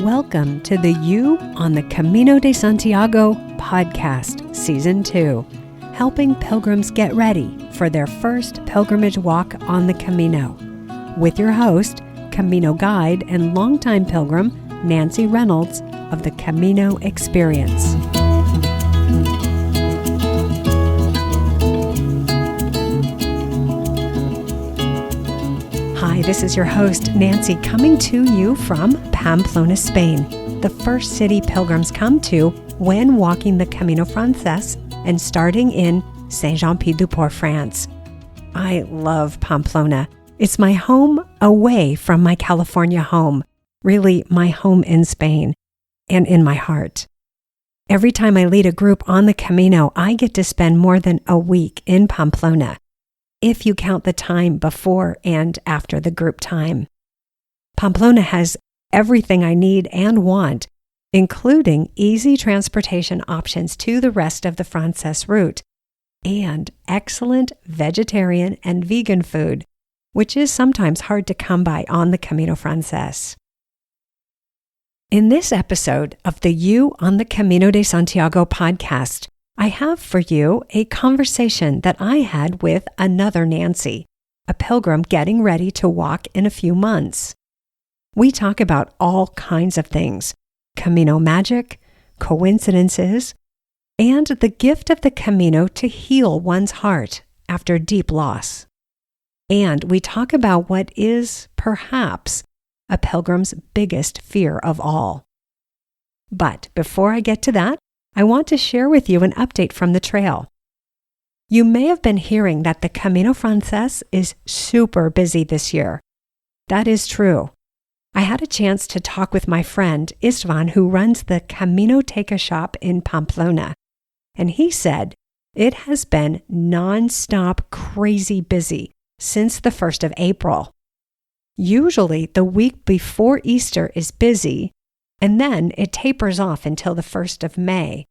Welcome to the You on the Camino de Santiago podcast, Season 2, helping pilgrims get ready for their first pilgrimage walk on the Camino, with your host, Camino guide and longtime pilgrim, Nancy Reynolds of the Camino Experience. Hi, this is your host, Nancy, coming to you from Pamplona, Spain, the first city pilgrims come to when walking the Camino Francés and starting in Saint-Jean-Pied-de-Port, France. I love Pamplona. It's my home away from my California home, really my home in Spain and in my heart. Every time I lead a group on the Camino, I get to spend more than a week in Pamplona, if you count the time before and after the group time. Pamplona has everything I need and want, including easy transportation options to the rest of the Francés route and excellent vegetarian and vegan food, which is sometimes hard to come by on the Camino Francés. In this episode of the You on the Camino de Santiago podcast, I have for you a conversation that I had with another Nancy, a pilgrim getting ready to walk in a few months. We talk about all kinds of things, Camino magic, coincidences, and the gift of the Camino to heal one's heart after deep loss. And we talk about what is, perhaps, a pilgrim's biggest fear of all. But before I get to that, I want to share with you an update from the trail. You may have been hearing that the Camino Francés is super busy this year. That is true. I had a chance to talk with my friend Istvan, who runs the Caminoteca shop in Pamplona, and he said it has been non-stop crazy busy since the 1st of April. Usually the week before Easter is busy, and then it tapers off until the 1st of May.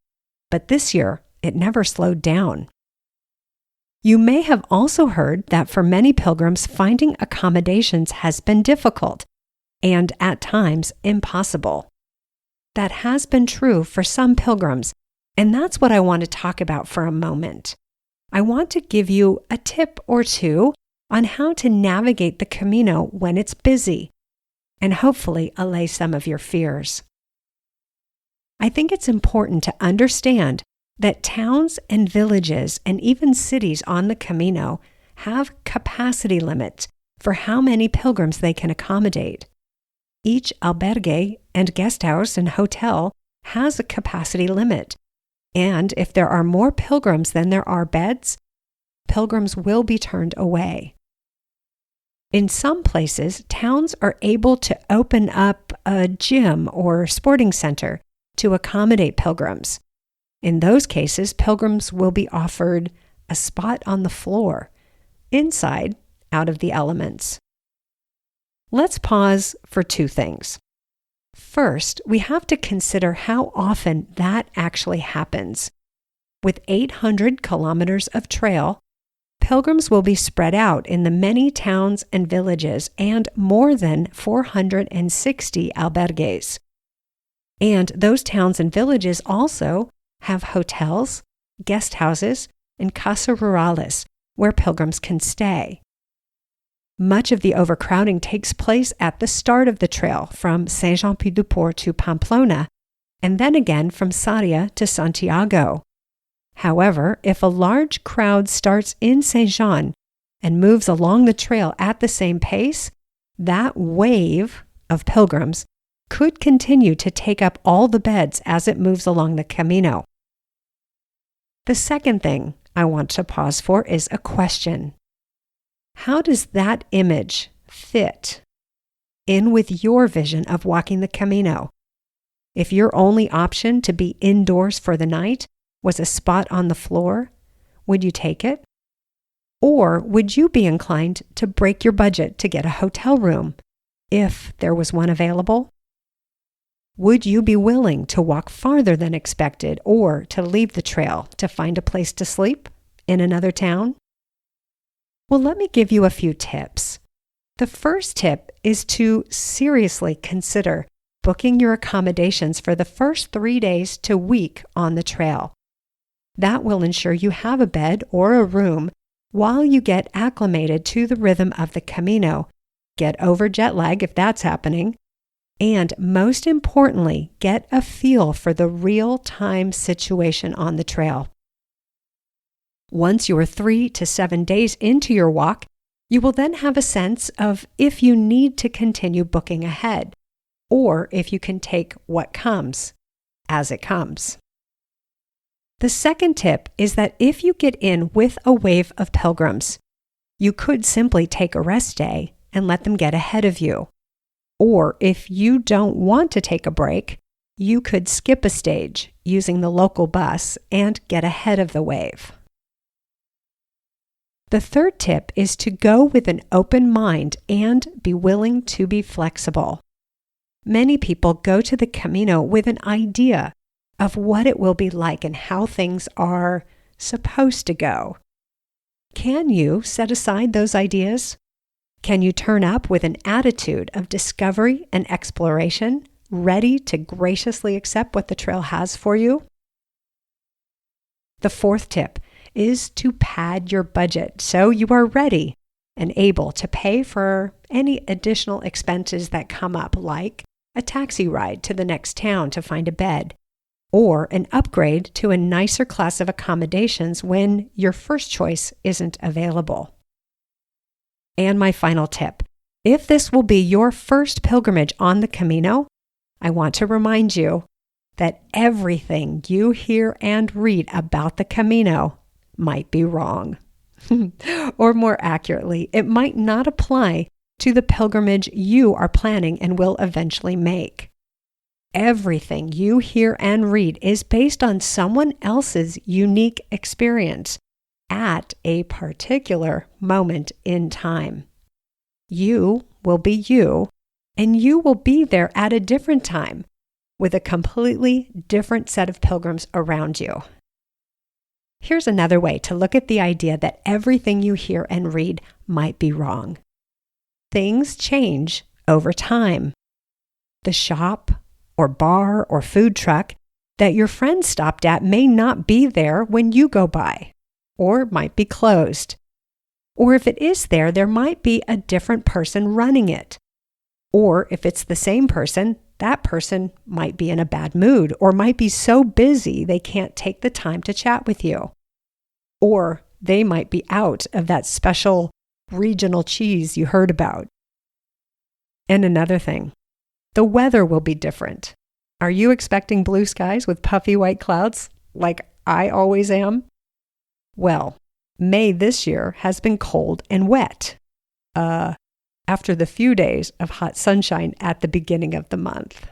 But this year, it never slowed down. You may have also heard that for many pilgrims, finding accommodations has been difficult and at times impossible. That has been true for some pilgrims, and that's what I want to talk about for a moment. I want to give you a tip or two on how to navigate the Camino when it's busy, and hopefully allay some of your fears. I think it's important to understand that towns and villages and even cities on the Camino have capacity limits for how many pilgrims they can accommodate. Each albergue and guest house and hotel has a capacity limit, and if there are more pilgrims than there are beds, pilgrims will be turned away. In some places, towns are able to open up a gym or sporting center to accommodate pilgrims. In those cases, pilgrims will be offered a spot on the floor, inside, out of the elements. Let's pause for two things. First, we have to consider how often that actually happens. With 800 kilometers of trail, pilgrims will be spread out in the many towns and villages and more than 460 albergues. And those towns and villages also have hotels, guest houses, and casa rurales where pilgrims can stay. Much of the overcrowding takes place at the start of the trail from Saint-Jean-Pied-de-Port to Pamplona, and then again from Sarria to Santiago. However, if a large crowd starts in Saint-Jean and moves along the trail at the same pace, that wave of pilgrims could continue to take up all the beds as it moves along the Camino. The second thing I want to pause for is a question. How does that image fit in with your vision of walking the Camino? If your only option to be indoors for the night was a spot on the floor, would you take it? Or would you be inclined to break your budget to get a hotel room, if there was one available? Would you be willing to walk farther than expected or to leave the trail to find a place to sleep in another town? Well, let me give you a few tips. The first tip is to seriously consider booking your accommodations for the first 3 days to week on the trail. That will ensure you have a bed or a room while you get acclimated to the rhythm of the Camino, get over jet lag if that's happening, and most importantly, get a feel for the real-time situation on the trail. Once you are 3 to 7 days into your walk, you will then have a sense of if you need to continue booking ahead, or if you can take what comes as it comes. The second tip is that if you get in with a wave of pilgrims, you could simply take a rest day and let them get ahead of you. Or if you don't want to take a break, you could skip a stage using the local bus and get ahead of the wave. The third tip is to go with an open mind and be willing to be flexible. Many people go to the Camino with an idea of what it will be like and how things are supposed to go. Can you set aside those ideas? Can you turn up with an attitude of discovery and exploration, ready to graciously accept what the trail has for you? The fourth tip is to pad your budget so you are ready and able to pay for any additional expenses that come up, like a taxi ride to the next town to find a bed, or an upgrade to a nicer class of accommodations when your first choice isn't available. And my final tip, if this will be your first pilgrimage on the Camino, I want to remind you that everything you hear and read about the Camino might be wrong. Or more accurately, it might not apply to the pilgrimage you are planning and will eventually make. Everything you hear and read is based on someone else's unique experience at a particular moment in time. You will be you, and you will be there at a different time with a completely different set of pilgrims around you. Here's another way to look at the idea that everything you hear and read might be wrong. Things change over time. The shop or bar or food truck that your friend stopped at may not be there when you go by, or might be closed. Or if it is there, there might be a different person running it. Or if it's the same person, that person might be in a bad mood or might be so busy they can't take the time to chat with you. Or they might be out of that special regional cheese you heard about. And another thing, the weather will be different. Are you expecting blue skies with puffy white clouds like I always am? Well, May this year has been cold and wet. After the few days of hot sunshine at the beginning of the month.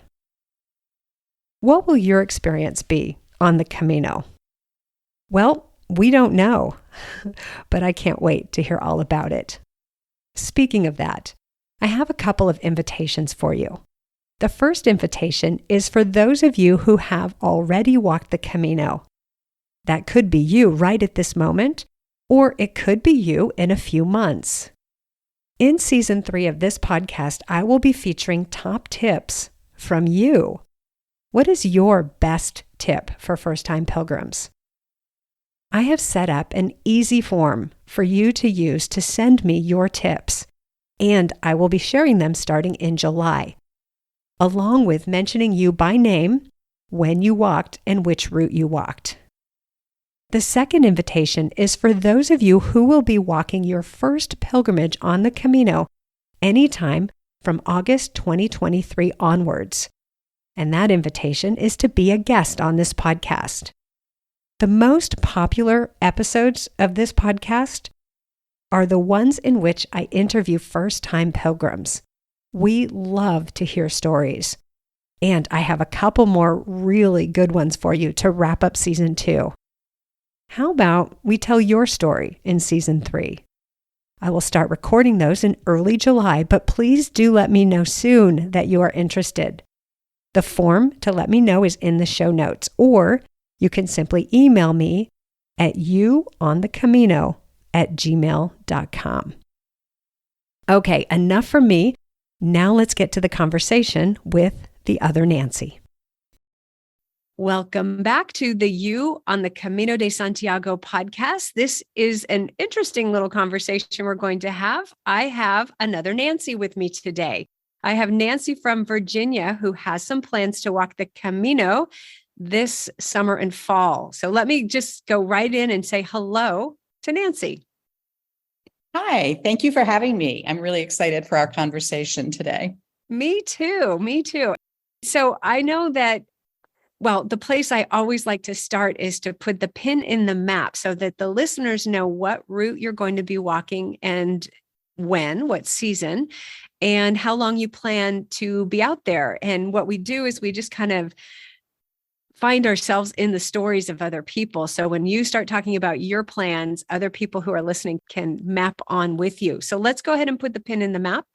What will your experience be on the Camino? Well, we don't know, but I can't wait to hear all about it. Speaking of that, I have a couple of invitations for you. The first invitation is for those of you who have already walked the Camino. That could be you right at this moment, or it could be you in a few months. In Season 3 of this podcast, I will be featuring top tips from you. What is your best tip for first-time pilgrims? I have set up an easy form for you to use to send me your tips, and I will be sharing them starting in July, along with mentioning you by name, when you walked, and which route you walked. The second invitation is for those of you who will be walking your first pilgrimage on the Camino anytime from August 2023 onwards. And that invitation is to be a guest on this podcast. The most popular episodes of this podcast are the ones in which I interview first-time pilgrims. We love to hear stories. And I have a couple more really good ones for you to wrap up Season 2. How about we tell your story in Season 3? I will start recording those in early July, but please do let me know soon that you are interested. The form to let me know is in the show notes, or you can simply email me at youonthecamino@gmail.com. Okay, enough from me. Now let's get to the conversation with the other Nancy. Welcome back to the You on the Camino de Santiago podcast. This is an interesting little conversation we're going to have. I have another Nancy with me today. I have Nancy from Virginia who has some plans to walk the Camino this summer and fall. So let me just go right in and say hello to Nancy. Hi, thank you for having me. I'm really excited for our conversation today. Me too. Me too. So I know that, well, the place I always like to start is to put the pin in the map so that the listeners know what route you're going to be walking and when, what season, and how long you plan to be out there. And what we do is we just kind of find ourselves in the stories of other people. So when you start talking about your plans, other people who are listening can map on with you. So let's go ahead and put the pin in the map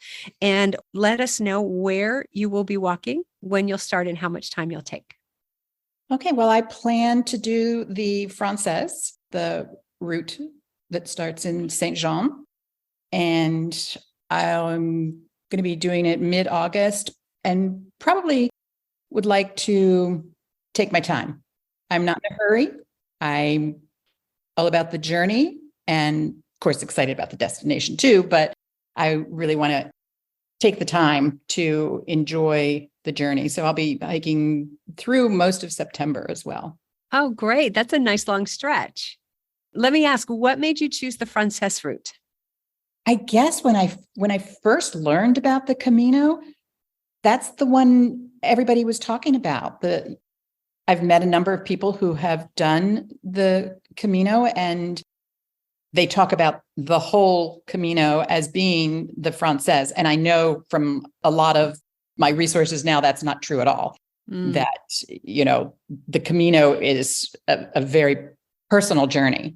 and let us know where you will be walking, when you'll start, and how much time you'll take. Okay, well, I plan to do the Francés, the route that starts in Saint Jean, and I'm going to be doing it mid-August and probably would like to take my time. I'm not in a hurry. I'm all about the journey and, of course, excited about the destination too, but I really want to take the time to enjoy the journey. So I'll be hiking through most of September as well. Oh, great. That's a nice long stretch. Let me ask, what made you choose the Francés route? I guess when I first learned about the Camino, that's the one everybody was talking about. I've met a number of people who have done the Camino, and they talk about the whole Camino as being the Francés. And I know from a lot of my resources now, that's not true at all. That, the Camino is a very personal journey.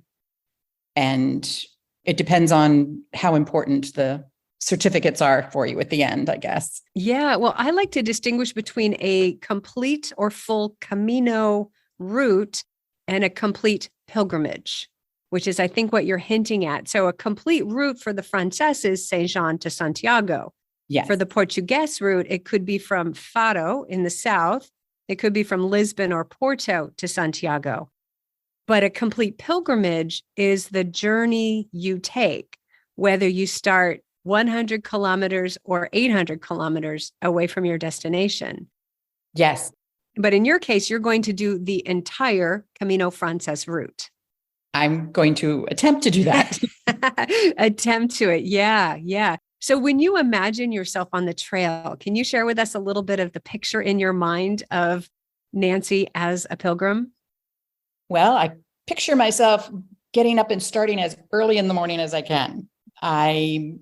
And it depends on how important the certificates are for you at the end, I guess. Yeah, well, I like to distinguish between a complete or full Camino route and a complete pilgrimage, which is, I think, what you're hinting at. So a complete route for the Francés is Saint Jean to Santiago. Yes. For the Portuguese route, it could be from Faro in the south. It could be from Lisbon or Porto to Santiago. But a complete pilgrimage is the journey you take, whether you start 100 kilometers or 800 kilometers away from your destination. Yes. But in your case, you're going to do the entire Camino Francés route. I'm going to attempt to do that. Attempt to it. Yeah. Yeah. So when you imagine yourself on the trail, can you share with us a little bit of the picture in your mind of Nancy as a pilgrim? Well, I picture myself getting up and starting as early in the morning as I can. I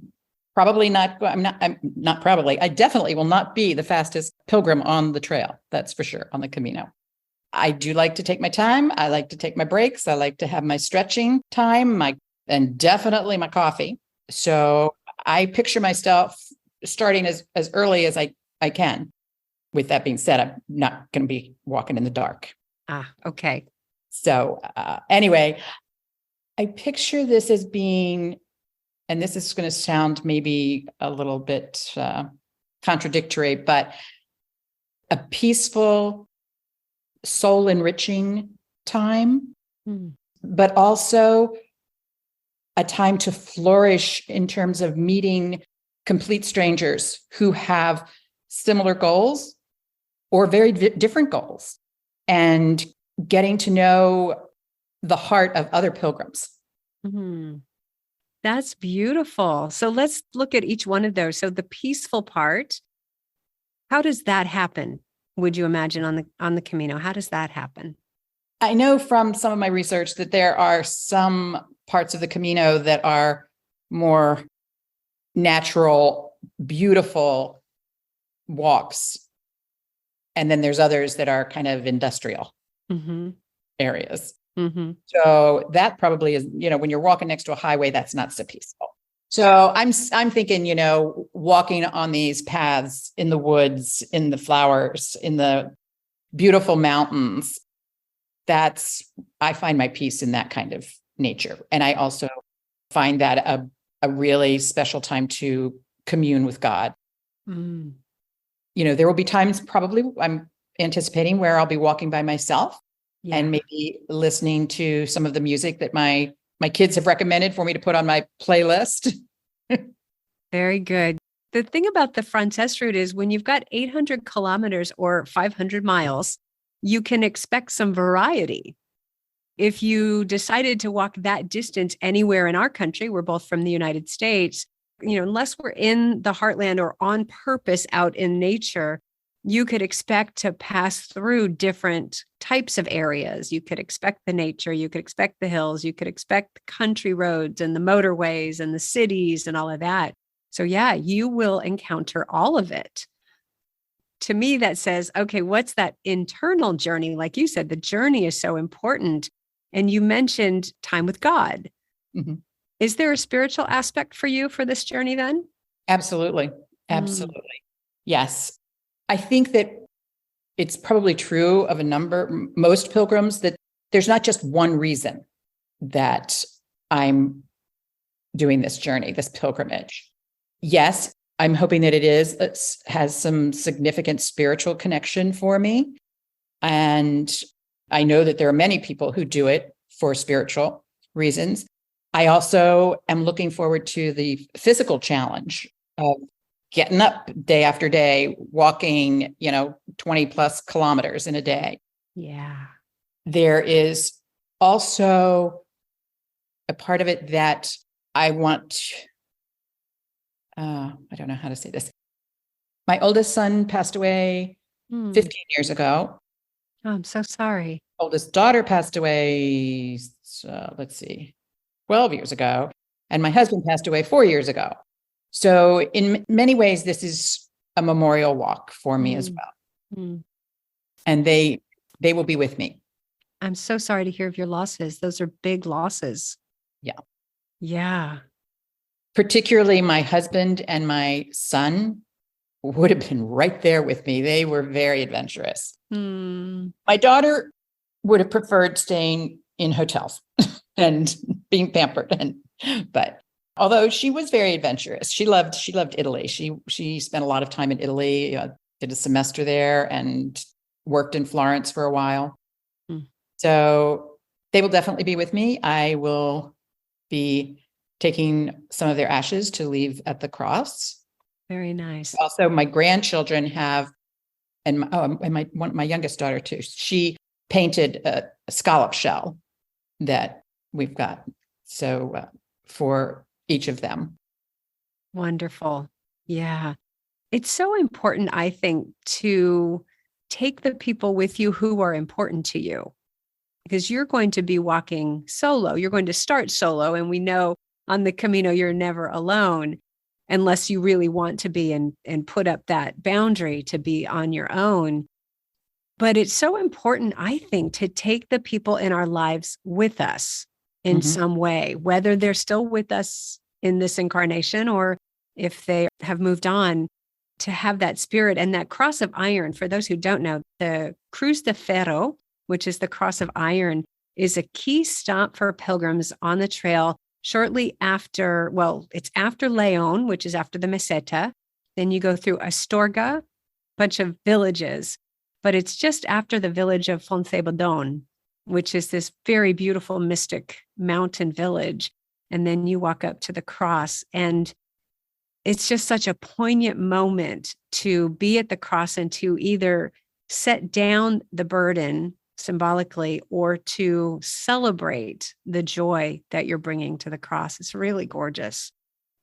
definitely will not be the fastest pilgrim on the trail. That's for sure, on the Camino. I do like to take my time. I like to take my breaks. I like to have my stretching time, and definitely my coffee. So I picture myself starting as early as I can. With that being said, I'm not going to be walking in the dark. Okay. So anyway, I picture this as being, and this is going to sound maybe a little bit contradictory, but a peaceful, soul-enriching time, but also a time to flourish in terms of meeting complete strangers who have similar goals or very different goals, and getting to know the heart of other pilgrims. Mm-hmm. That's beautiful. So let's look at each one of those. So the peaceful part, how does that happen? Would you imagine on the Camino? How does that happen? I know from some of my research that there are some parts of the Camino that are more natural, beautiful walks. And then there's others that are kind of industrial areas. Mm-hmm. So that probably is, when you're walking next to a highway, that's not so peaceful. So I'm thinking, walking on these paths in the woods, in the flowers, in the beautiful mountains, I find my peace in that kind of nature. And I also find that a really special time to commune with God. Mm. there will be times probably I'm anticipating where I'll be walking by myself and maybe listening to some of the music that my kids have recommended for me to put on my playlist. Very good. The thing about the Francés route is when you've got 800 kilometers or 500 miles, you can expect some variety. If you decided to walk that distance anywhere in our country, we're both from the United States, unless we're in the heartland or on purpose out in nature, you could expect to pass through different types of areas. You could expect the nature, you could expect the hills, you could expect the country roads and the motorways and the cities and all of that. So yeah, you will encounter all of it. To me, that says, okay, what's that internal journey? Like you said, the journey is so important. And you mentioned time with God. Mm-hmm. Is there a spiritual aspect for you for this journey then? Absolutely. Absolutely. Yes. I think that it's probably true of most pilgrims, that there's not just one reason that I'm doing this journey, this pilgrimage. Yes, I'm hoping that it has some significant spiritual connection for me. And I know that there are many people who do it for spiritual reasons. I also am looking forward to the physical challenge of getting up day after day, walking, 20 plus kilometers in a day. Yeah. There is also a part of it that I want, I don't know how to say this. My oldest son passed away 15 years ago. Oh, I'm so sorry. Oldest daughter passed away, 12 years ago. And my husband passed away 4 years ago. So in many ways, this is a memorial walk for me as well. And they will be with me. I'm so sorry to hear of your losses. Those are big losses. Yeah. Yeah. Particularly my husband and my son would have been right there with me. They were very adventurous. My daughter would have preferred staying in hotels and being pampered. But although she was very adventurous, she loved Italy. She spent a lot of time in Italy, did a semester there and worked in Florence for a while. So they will definitely be with me. I will be taking some of their ashes to leave at the cross. Very nice. Also, my grandchildren have, and my youngest daughter too, she painted a scallop shell that we've got. So for each of them. Wonderful. Yeah. It's so important, I think, to take the people with you who are important to you, because you're going to be walking solo. You're going to start solo. And we know on the Camino, you're never alone unless you really want to be and put up that boundary to be on your own. But it's so important, I think, to take the people in our lives with us in some way, whether they're still with us in this incarnation or if they have moved on, to have that spirit and that cross of iron. For those who don't know, the Cruz de Ferro, which is the cross of iron, is a key stop for pilgrims on the trail shortly after, it's after León, which is after the Meseta. Then you go through Astorga, a bunch of villages, but it's just after the village of Foncebadón, which is this very beautiful mystic mountain village. And then you walk up to the cross, and it's just such a poignant moment to be at the cross and to either set down the burden symbolically or to celebrate the joy that you're bringing to the cross. It's really gorgeous.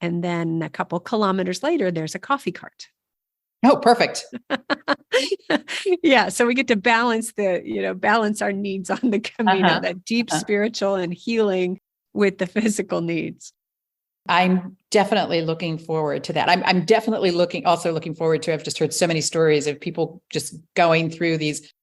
And then a couple kilometers later, there's a coffee cart. Oh, perfect. Yeah. So we get to balance balance our needs on the Camino, that deep spiritual and healing with the physical needs. I'm definitely looking forward to that. I'm definitely looking forward to, I've just heard so many stories of people just going through these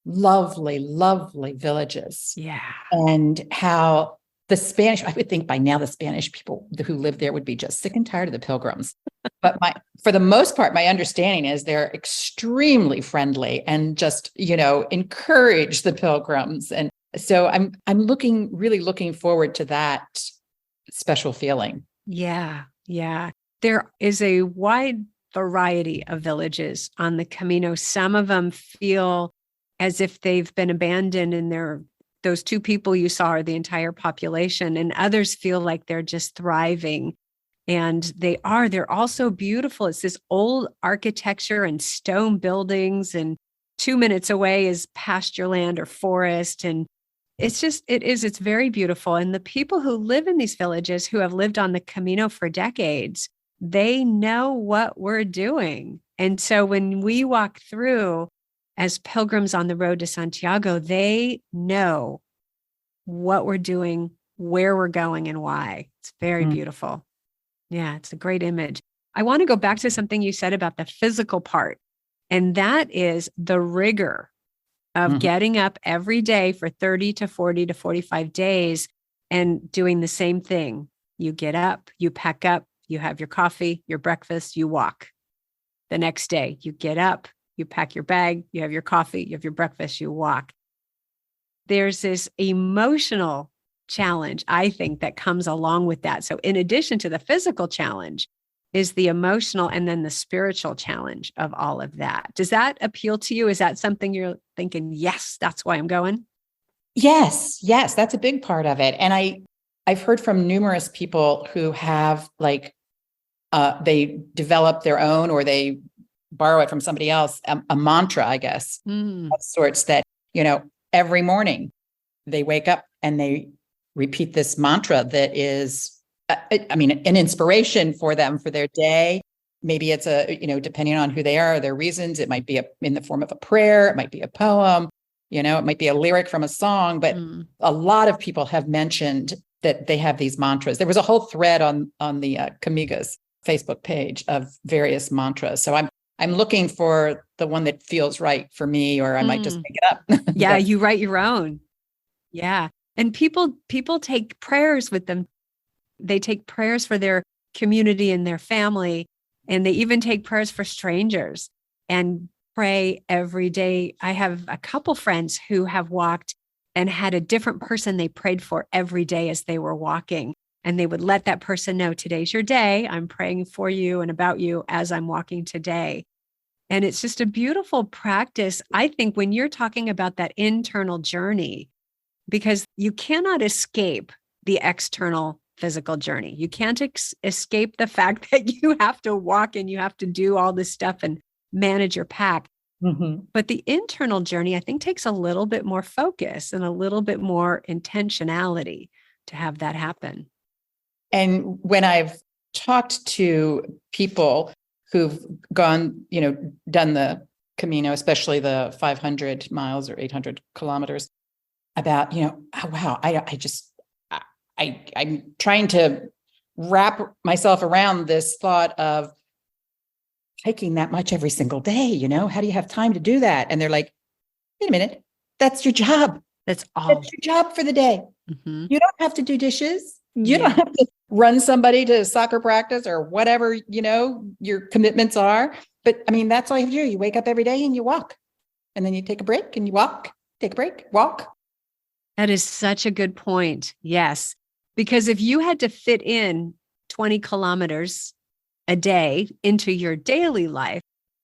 lovely, lovely villages. Yeah. And how the Spanish, I would think by now the Spanish people who live there would be just sick and tired of the pilgrims. But for the most part, my understanding is they're extremely friendly and just, encourage the pilgrims. And so I'm really looking forward to that special feeling. Yeah. Yeah. There is a wide variety of villages on the Camino. Some of them feel as if they've been abandoned and those 2 people you saw are the entire population, and others feel like they're just thriving. And they're also beautiful. It's this old architecture and stone buildings, and 2 minutes away is pasture land or forest. And it's very beautiful. And the people who live in these villages, who have lived on the Camino for decades, they know what we're doing. And so when we walk through as pilgrims on the road to Santiago, they know what we're doing, where we're going, and why. It's very beautiful. Yeah, it's a great image. I want to go back to something you said about the physical part, and that is the rigor of getting up every day for 30 to 40 to 45 days and doing the same thing. You get up, you pack up, you have your coffee, your breakfast, you walk. The next day, you get up, you pack your bag, you have your coffee, you have your breakfast, you walk. There's this emotional challenge, I think, that comes along with that. So in addition to the physical challenge is the emotional and then the spiritual challenge of all of that. Does that appeal to you? Is that something you're thinking, yes, that's why I'm going? Yes, that's a big part of it. And I've heard from numerous people who have they develop their own, or they borrow it from somebody else, a mantra, I guess, of sorts that, every morning they wake up and they repeat this mantra that is, an inspiration for them for their day. Maybe it's depending on who they are, their reasons, it might be in the form of a prayer, it might be a poem, it might be a lyric from a song, but a lot of people have mentioned that they have these mantras. There was a whole thread on the Camigas Facebook page of various mantras. So I'm looking for the one that feels right for me, or I might just make it up. Yeah, you write your own. Yeah. And people take prayers with them. They take prayers for their community and their family, and they even take prayers for strangers and pray every day. I have a couple friends who have walked and had a different person they prayed for every day as they were walking. And they would let that person know, today's your day. I'm praying for you and about you as I'm walking today. And it's just a beautiful practice, I think, when you're talking about that internal journey, because you cannot escape the external physical journey. You can't escape the fact that you have to walk and you have to do all this stuff and manage your pack. But the internal journey, I think, takes a little bit more focus and a little bit more intentionality to have that happen. And when I've talked to people who've gone, done the Camino, especially the 500 miles or 800 kilometers, about, oh, wow, I'm trying to wrap myself around this thought of hiking that much every single day. How do you have time to do that? And they're like, wait a minute, that's your job. That's all. That's your job for the day. You don't have to do dishes. You don't have to run somebody to soccer practice or whatever, your commitments are. But that's all you have to do. You wake up every day and you walk, and then you take a break and you walk, take a break, walk. That is such a good point. Yes. Because if you had to fit in 20 kilometers a day into your daily life,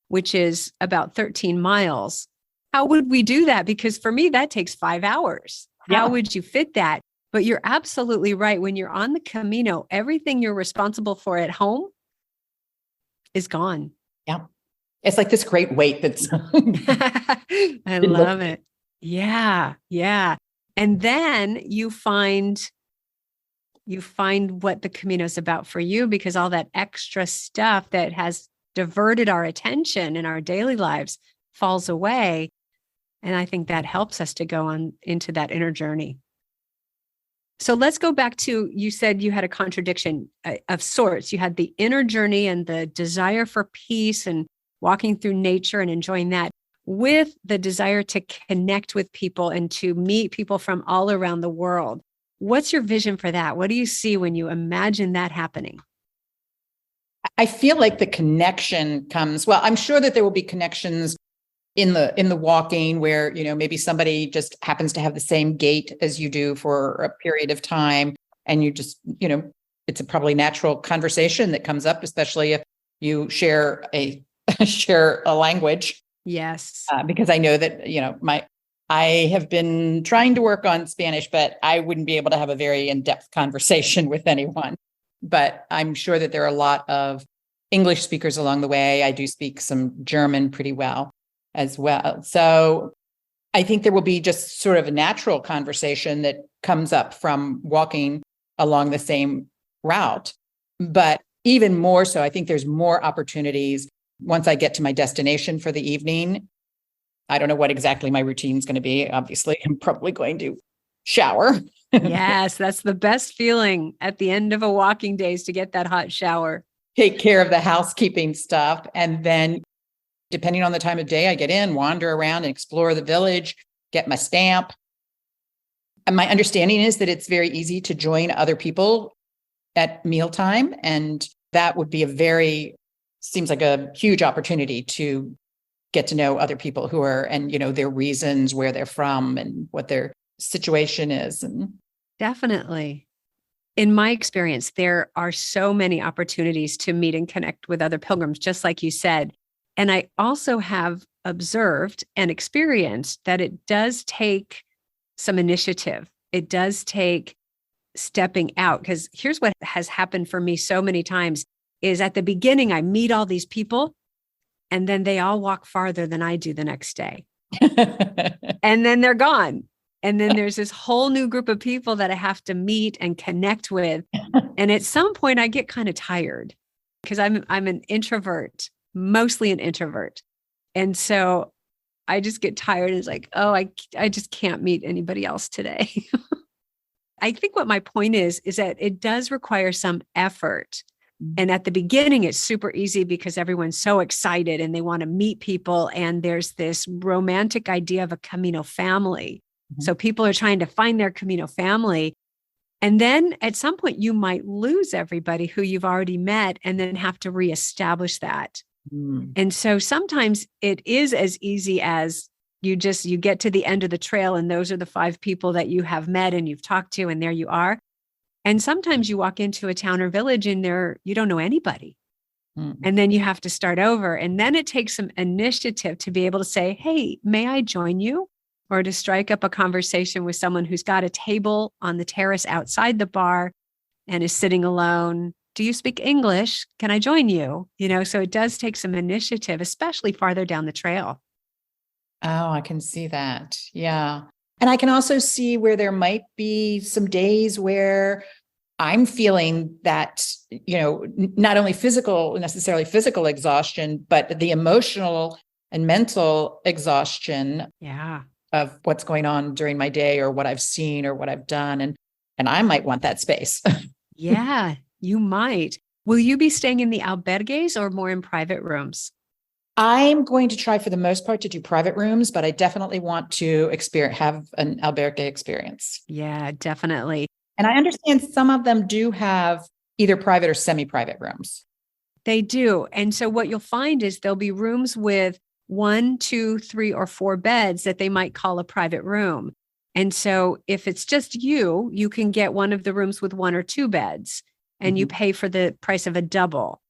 which is about 13 miles, how would we do that? Because for me, that takes 5 hours. How would you fit that? But you're absolutely right. When you're on the Camino, everything you're responsible for at home is gone. Yeah. It's like this great weight that's I love it. Yeah. Yeah. And then you find what the Camino is about for you, because all that extra stuff that has diverted our attention in our daily lives falls away. And I think that helps us to go on into that inner journey. So let's go back to, you said you had a contradiction of sorts. You had the inner journey and the desire for peace and walking through nature and enjoying that, with the desire to connect with people and to meet people from all around the world. What's your vision for that? What do you see when you imagine that happening? I feel like the connection comes, well, I'm sure that there will be connections in the walking where, maybe somebody just happens to have the same gait as you do for a period of time. And you just, it's a probably natural conversation that comes up, especially if, you share a share a language. Yes. Because I know that, I have been trying to work on Spanish, but I wouldn't be able to have a very in-depth conversation with anyone. But I'm sure that there are a lot of English speakers along the way. I do speak some German pretty well as well. So I think there will be just sort of a natural conversation that comes up from walking along the same route. But even more so, I think there's more opportunities once I get to my destination for the evening. I don't know what exactly my routine is going to be. Obviously, I'm probably going to shower. Yes, that's the best feeling at the end of a walking day is to get that hot shower. Take care of the housekeeping stuff. And then, depending on the time of day, I get in, wander around and explore the village, get my stamp. And my understanding is that it's very easy to join other people at mealtime. And that would be seems like a huge opportunity to get to know other people who are, and, their reasons, where they're from and what their situation is. And definitely. In my experience, there are so many opportunities to meet and connect with other pilgrims, just like you said. And I also have observed and experienced that it does take some initiative. It does take stepping out, because here's what has happened for me so many times is at the beginning, I meet all these people and then they all walk farther than I do the next day. And then they're gone. And then there's this whole new group of people that I have to meet and connect with. And at some point I get kind of tired because I'm an introvert, mostly an introvert. And so I just get tired. It's like, oh, I just can't meet anybody else today. I think what my point is that it does require some effort. And at the beginning, it's super easy because everyone's so excited and they want to meet people. And there's this romantic idea of a Camino family. Mm-hmm. So people are trying to find their Camino family. And then at some point, you might lose everybody who you've already met and then have to reestablish that. Mm. And so sometimes it is as easy as you get to the end of the trail and those are the 5 people that you have met and you've talked to, and there you are. And sometimes you walk into a town or village and you don't know anybody. Mm. And then you have to start over. And then it takes some initiative to be able to say, hey, may I join you? Or to strike up a conversation with someone who's got a table on the terrace outside the bar and is sitting alone. Do you speak English? Can I join you? So it does take some initiative, especially farther down the trail. Oh, I can see that. Yeah. And I can also see where there might be some days where I'm feeling that, not only necessarily physical exhaustion, but the emotional and mental exhaustion. Yeah. Of what's going on during my day or what I've seen or what I've done. And I might want that space. Yeah, you might. Will you be staying in the albergues or more in private rooms? I'm going to try for the most part to do private rooms, but I definitely want to have an albergue experience. Yeah, definitely. And I understand some of them do have either private or semi-private rooms. They do. And so what you'll find is there'll be rooms with 1, 2, 3, or 4 beds that they might call a private room. And so if it's just you can get one of the rooms with 1 or 2 beds and mm-hmm. you pay for the price of a double.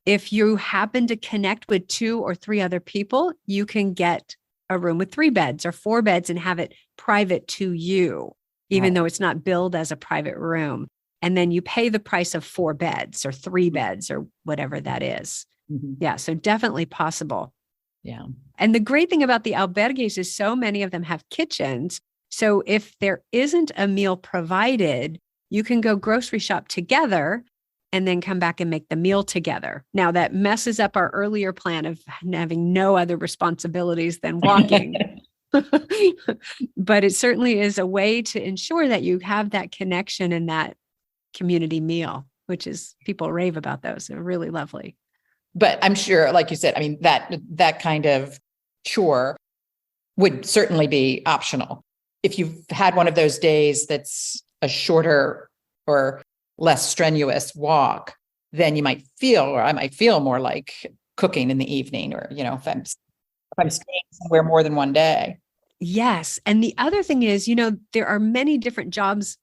If you happen to connect with 2 or 3 other people, you can get a room with 3 beds or 4 beds and have it private to you, even though it's not billed as a private room. And then you pay the price of 4 beds or 3 beds or whatever that is. Mm-hmm. Yeah. So definitely possible. Yeah. And the great thing about the albergues is so many of them have kitchens. So if there isn't a meal provided, you can go grocery shop together and then come back and make the meal together. Now that messes up our earlier plan of having no other responsibilities than walking. But it certainly is a way to ensure that you have that connection and that community meal, which is, people rave about those. They're really lovely. But I'm sure, like you said, I mean, that kind of chore would certainly be optional. If you've had one of those days that's a shorter or less strenuous walk, then I might feel more like cooking in the evening, or, if I'm staying somewhere more than one day. Yes. And the other thing is, there are many different jobs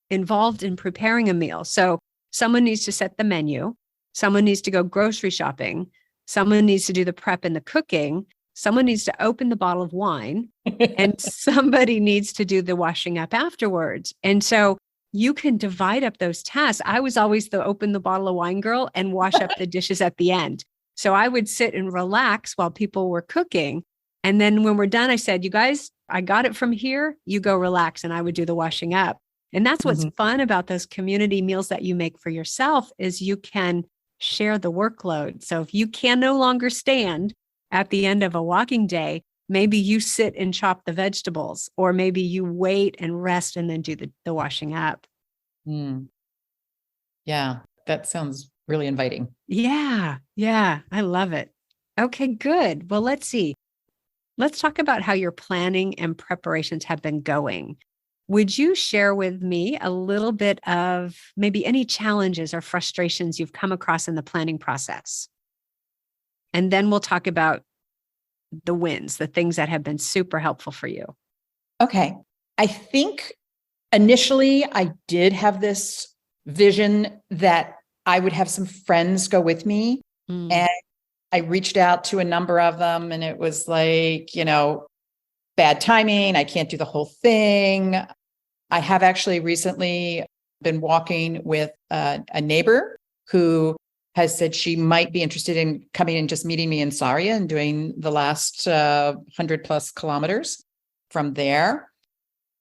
involved in preparing a meal. So someone needs to set the menu. Someone needs to go grocery shopping. Someone needs to do the prep and the cooking. Someone needs to open the bottle of wine, and somebody needs to do the washing up afterwards. And so you can divide up those tasks. I was always the open the bottle of wine girl and wash up the dishes at the end. So I would sit and relax while people were cooking. And then when we're done, I said, you guys, I got it from here. You go relax. And I would do the washing up. And that's what's fun about those community meals that you make for yourself is you can share the workload. So if you can no longer stand at the end of a walking day, maybe you sit and chop the vegetables, or maybe you wait and rest and then do the washing up. Yeah, that sounds really inviting. Yeah. I love it. Okay, good. Well, let's see. Let's talk about how your planning and preparations have been going. Would you share with me a little bit of maybe any challenges or frustrations you've come across in the planning process? And then we'll talk about the wins, the things that have been super helpful for you. Okay. I think initially I did have this vision that I would have some friends go with me. And I reached out to a number of them, and it was like, bad timing. I can't do the whole thing. I have actually recently been walking with a neighbor who has said she might be interested in coming and just meeting me in Saria and doing the last 100+ kilometers from there.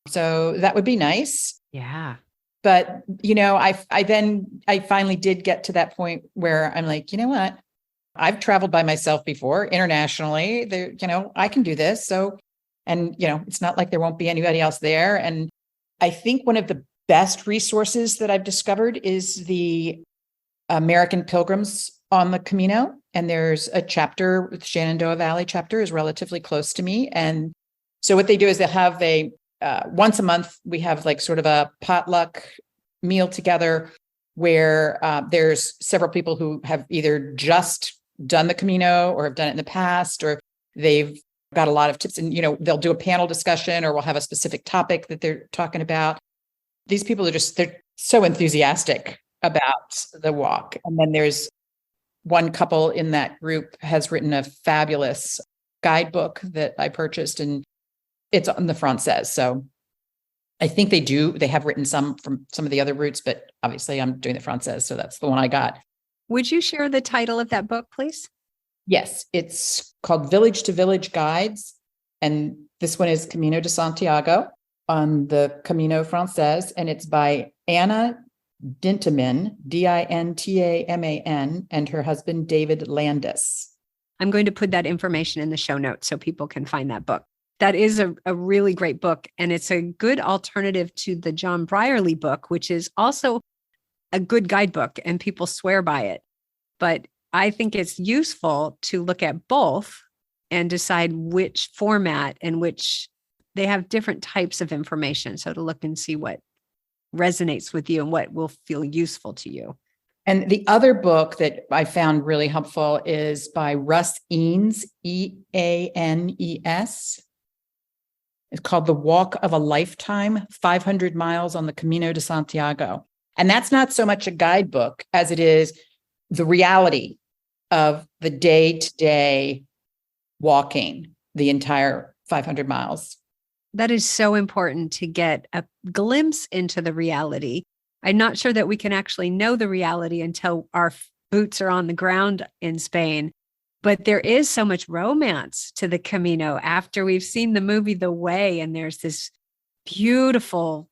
So that would be nice. Yeah. But, I finally did get to that point where I'm like, you know what? I've traveled by myself before internationally. There, I can do this. So, and, it's not like there won't be anybody else there. And I think one of the best resources that I've discovered is the American Pilgrims on the Camino. And there's a chapter with Shenandoah Valley chapter is relatively close to me. And so what they do is they have once a month, we have like sort of a potluck meal together where there's several people who have either just done the Camino or have done it in the past, or they've got a lot of tips, and, they'll do a panel discussion, or we'll have a specific topic that they're talking about. These people they're so enthusiastic about the walk. And then there's one couple in that group has written a fabulous guidebook that I purchased, and it's on the Francés. So I think they have written some from some of the other routes, but obviously I'm doing the Francés. So that's the one I got. Would you share the title of that book, please? Yes, it's called Village to Village Guides. And this one is Camino de Santiago on the Camino Francés. And it's by Anna Dintaman, Dintaman, and her husband, David Landis. I'm going to put that information in the show notes so people can find that book. That is a really great book. And it's a good alternative to the John Brierley book, which is also a good guidebook, and people swear by it. But I think it's useful to look at both and decide which format and which they have different types of information. So to look and see what resonates with you and what will feel useful to you. And the other book that I found really helpful is by Russ Eanes, Eanes. It's called The Walk of a Lifetime, 500 Miles on the Camino de Santiago. And that's not so much a guidebook as it is the reality of the day-to-day walking the entire 500 miles. That is so important to get a glimpse into the reality. I'm not sure that we can actually know the reality until our boots are on the ground in Spain. But there is so much romance to the Camino after we've seen the movie The Way, and there's this beautiful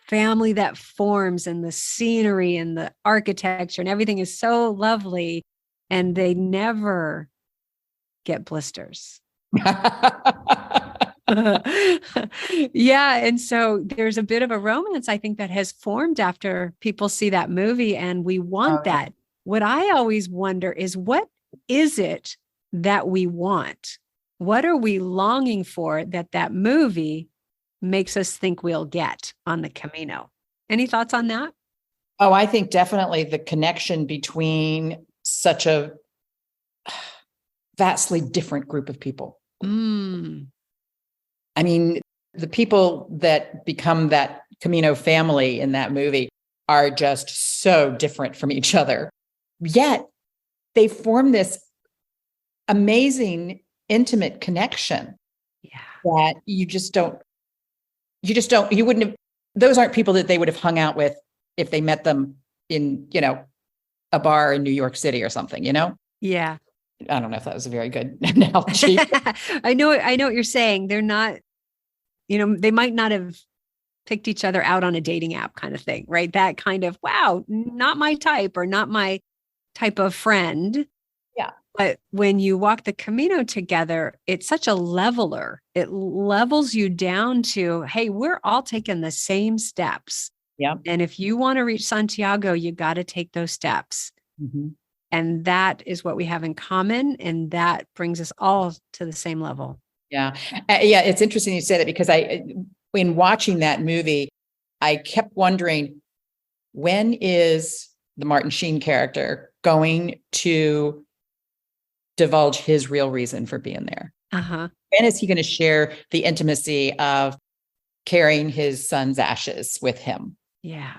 family that forms, and the scenery and the architecture and everything is so lovely, and they never get blisters. Yeah. And so there's a bit of a romance, I think, that has formed after people see that movie, and we want that. What I always wonder is, what is it that we want? What are we longing for that movie makes us think we'll get on the Camino? Any thoughts on that? Oh, I think definitely the connection between such a vastly different group of people. I mean, the people that become that Camino family in that movie are just so different from each other. yet they form this amazing, intimate connection that you wouldn't have, those aren't people that they would have hung out with if they met them in, a bar in New York City or something, Yeah. I don't know if that was a very good analogy. I know what you're saying. They're not, they might not have picked each other out on a dating app kind of thing, right? That kind of, wow, not my type or not my type of friend. Yeah. But when you walk the Camino together, it's such a leveler. It levels you down to, hey, we're all taking the same steps. Yeah. And if you want to reach Santiago, you got to take those steps. Mm-hmm. And that is what we have in common. And that brings us all to the same level. Yeah. Yeah. It's interesting you say that because in watching that movie, I kept wondering, when is the Martin Sheen character going to divulge his real reason for being there? Uh-huh. When is he going to share the intimacy of carrying his son's ashes with him? Yeah.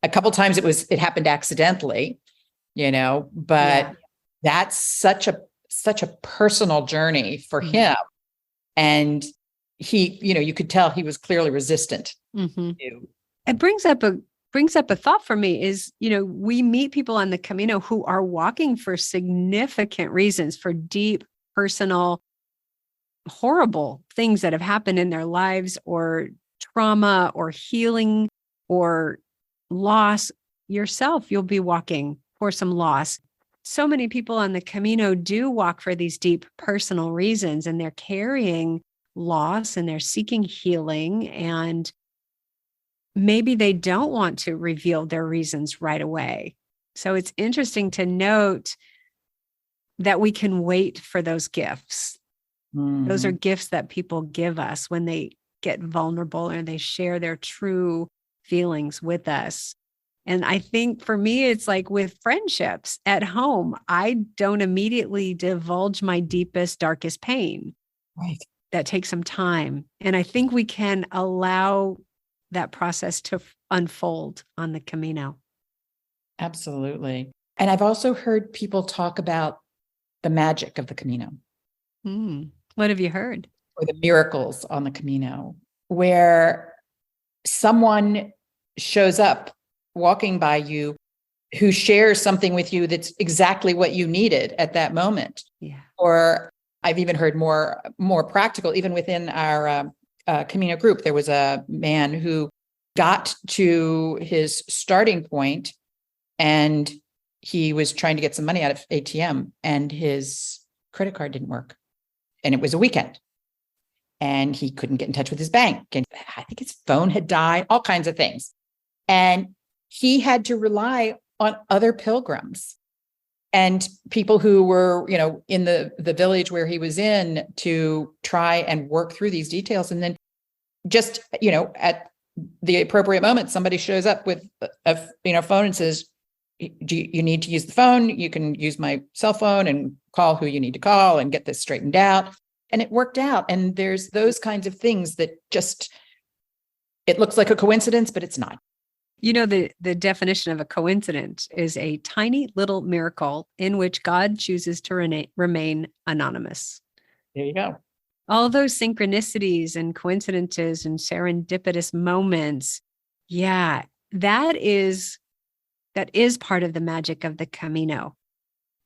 A couple times it happened accidentally, but that's such a personal journey for him. And he, you could tell he was clearly resistant. Mm-hmm. It brings up a thought for me is, we meet people on the Camino who are walking for significant reasons, for deep, personal, horrible things that have happened in their lives, or trauma or healing or loss. Yourself, you'll be walking for some loss. So many people on the Camino do walk for these deep personal reasons, and they're carrying loss and they're seeking healing, and maybe they don't want to reveal their reasons right away. So it's interesting to note that we can wait for those gifts. Mm-hmm. Those are gifts that people give us when they get vulnerable and they share their true feelings with us. And I think for me, it's like with friendships at home, I don't immediately divulge my deepest, darkest pain. Right. That takes some time. And I think we can allow that process to unfold on the Camino. Absolutely. And I've also heard people talk about the magic of the Camino. What have you heard? Or the miracles on the Camino, where someone shows up walking by you who shares something with you that's exactly what you needed at that moment. Yeah. Or I've even heard more practical, even within our Camino group, there was a man who got to his starting point and he was trying to get some money out of ATM and his credit card didn't work. And it was a weekend and he couldn't get in touch with his bank. And I think his phone had died, all kinds of things. And he had to rely on other pilgrims and people who were, in the village where he was in to try and work through these details. And then just, at the appropriate moment, somebody shows up with a phone and says, do you need to use the phone? You can use my cell phone and call who you need to call and get this straightened out. And it worked out. And there's those kinds of things that just, it looks like a coincidence, but it's not. The definition of a coincidence is a tiny little miracle in which God chooses to remain anonymous. There you go. All those synchronicities and coincidences and serendipitous moments. Yeah, that is part of the magic of the Camino.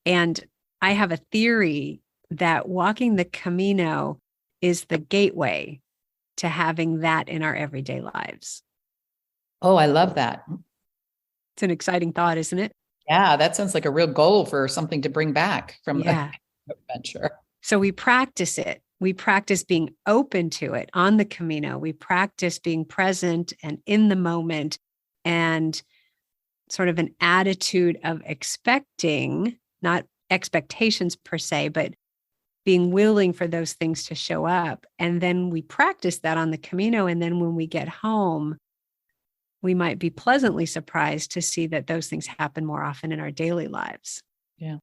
And I have a theory that walking the Camino is the gateway to having that in our everyday lives. Oh, I love that. It's an exciting thought, isn't it? Yeah, that sounds like a real goal for something to bring back from the adventure. So we practice it. We practice being open to it on the Camino. We practice being present and in the moment, and sort of an attitude of expecting, not expectations per se, but being willing for those things to show up. And then we practice that on the Camino. And then when we get home, we might be pleasantly surprised to see that those things happen more often in our daily lives. Yeah.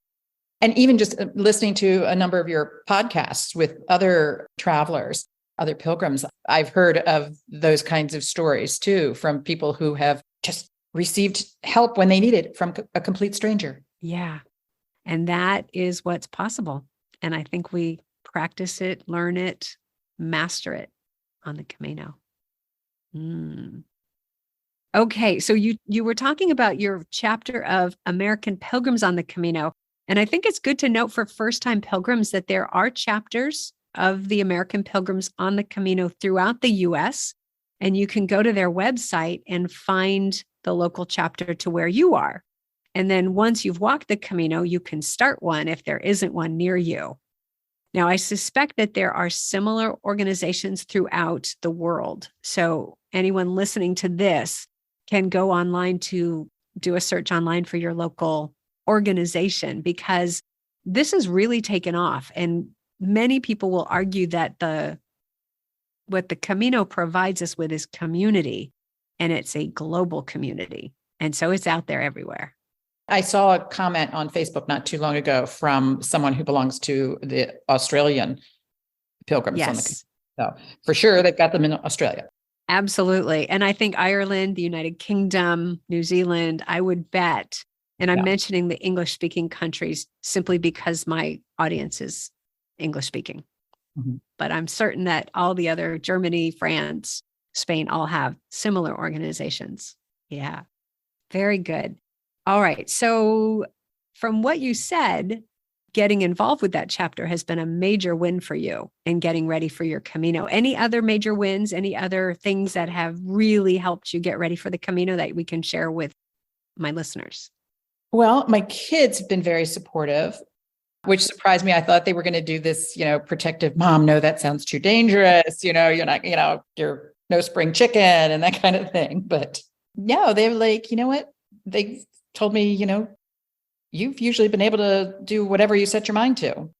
And even just listening to a number of your podcasts with other travelers, other pilgrims, I've heard of those kinds of stories too, from people who have just received help when they need it from a complete stranger. Yeah. And that is what's possible. And I think we practice it, learn it, master it on the Camino. Mm. Okay. So you were talking about your chapter of American Pilgrims on the Camino. And I think it's good to note for first-time pilgrims that there are chapters of the American Pilgrims on the Camino throughout the US. And you can go to their website and find the local chapter to where you are. And then once you've walked the Camino, you can start one if there isn't one near you. Now, I suspect that there are similar organizations throughout the world. So anyone listening to this can go online to do a search online for your local organization, because this has really taken off. And many people will argue that what the Camino provides us with is community, and it's a global community. And so it's out there everywhere. I saw a comment on Facebook not too long ago from someone who belongs to the Australian pilgrims. Yes. So for sure, they've got them in Australia. Absolutely. And I think Ireland, the United Kingdom, New Zealand, I would bet. And I'm mentioning the English speaking countries simply because my audience is English speaking. Mm-hmm. But I'm certain that all the other Germany, France, Spain all have similar organizations. Yeah. Very good. All right. So from what you said, getting involved with that chapter has been a major win for you in getting ready for your Camino. Any other major wins, any other things that have really helped you get ready for the Camino that we can share with my listeners? Well, my kids have been very supportive, which surprised me. I thought they were going to do this, protective mom. No, that sounds too dangerous. You're not, you're no spring chicken and that kind of thing. But no, they're like, you know what? They told me, you've usually been able to do whatever you set your mind to.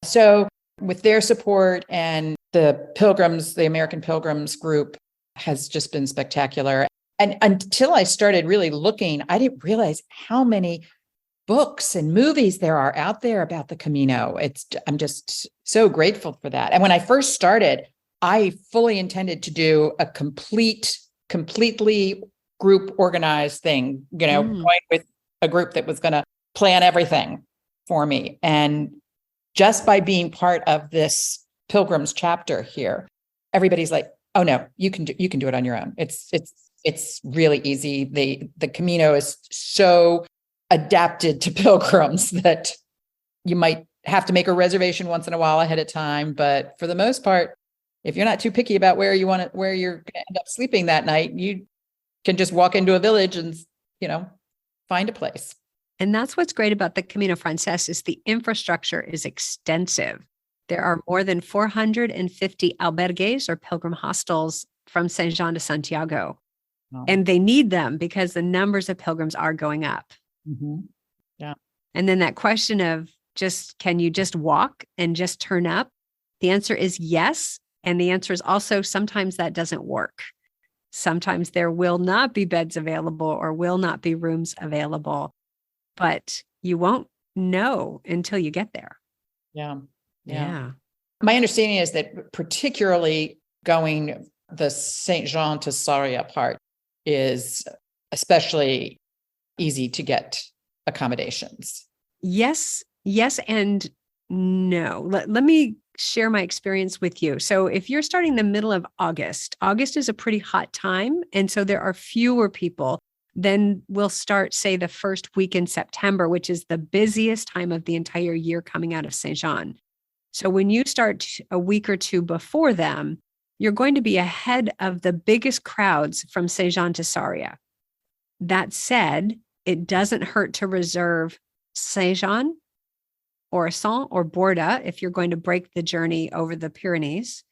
So with their support, and the Pilgrims, the American Pilgrims group has just been spectacular. And until I started really looking, I didn't realize how many books and movies there are out there about the Camino. I'm just so grateful for that. And when I first started, I fully intended to do a completely group organized thing, going with a group that was going to plan everything for me. And just by being part of this Pilgrims chapter here, everybody's like, oh no, you can do it on your own. It's really easy. The Camino is so adapted to pilgrims that you might have to make a reservation once in a while ahead of time. But for the most part, if you're not too picky about where you're going to end up sleeping that night, you can just walk into a village and, find a place. And that's what's great about the Camino Francés is the infrastructure is extensive. There are more than 450 albergues or pilgrim hostels from Saint Jean to Santiago. Oh. And they need them because the numbers of pilgrims are going up. Mm-hmm. Yeah. And then that question of can you just walk and just turn up? The answer is yes. And the answer is also sometimes that doesn't work. Sometimes there will not be beds available or will not be rooms available, but you won't know until you get there. Yeah. My understanding is that particularly going the Saint Jean to Sarria part is especially easy to get accommodations. Yes, and no. Let me share my experience with you. So if you're starting the middle of August is a pretty hot time. And so there are fewer people. Then we'll start, say, the first week in September, which is the busiest time of the entire year coming out of Saint Jean. So when you start a week or two before them, you're going to be ahead of the biggest crowds from Saint Jean to Sarria. That said, it doesn't hurt to reserve Saint Jean, Orsant, or Borda if you're going to break the journey over the Pyrenees,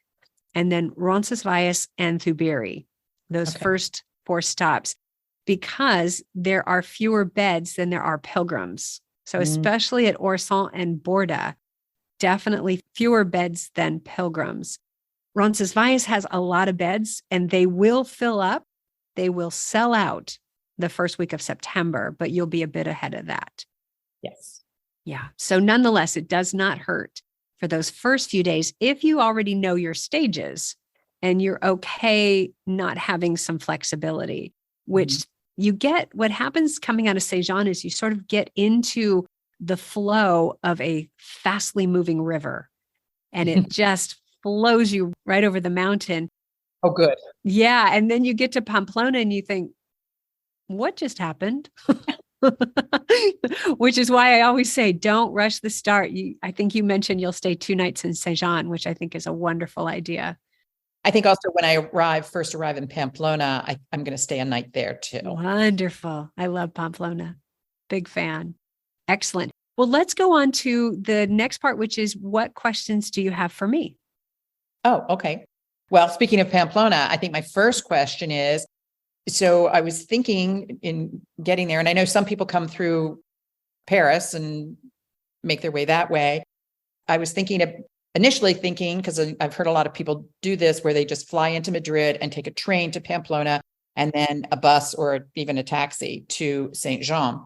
and then Roncesvalles and Zubiri, those first 4 stops, because there are fewer beds than there are pilgrims. So especially at Orsant and Borda, definitely fewer beds than pilgrims. Roncesvalles has a lot of beds, and they will fill up. They will sell out the first week of September, but you'll be a bit ahead of that. Yes. Yeah. So nonetheless, it does not hurt for those first few days if you already know your stages and you're okay not having some flexibility, which You get what happens coming out of Saint-Jean is you sort of get into the flow of a fastly moving river, and it just flows you right over the mountain. Oh, good. Yeah. And then you get to Pamplona and you think, what just happened? Which is why I always say, don't rush the start. I think you mentioned you'll stay 2 nights in Saint-Jean, which I think is a wonderful idea. I think also when I first arrive in Pamplona, I'm going to stay a night there too. Wonderful. I love Pamplona. Big fan. Excellent. Well, let's go on to the next part, which is what questions do you have for me? Oh, okay. Well, speaking of Pamplona, I think my first question is, so I was thinking in getting there, and I know some people come through Paris and make their way that way. I was initially thinking, because I've heard a lot of people do this, where they just fly into Madrid and take a train to Pamplona and then a bus or even a taxi to Saint-Jean.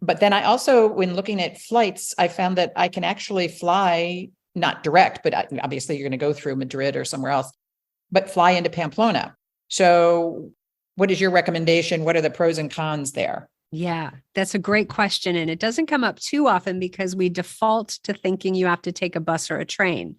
But then I also, when looking at flights, I found that I can actually fly, not direct, but obviously you're going to go through Madrid or somewhere else, but fly into Pamplona. So what is your recommendation? What are the pros and cons there? Yeah, that's a great question. And it doesn't come up too often because we default to thinking you have to take a bus or a train.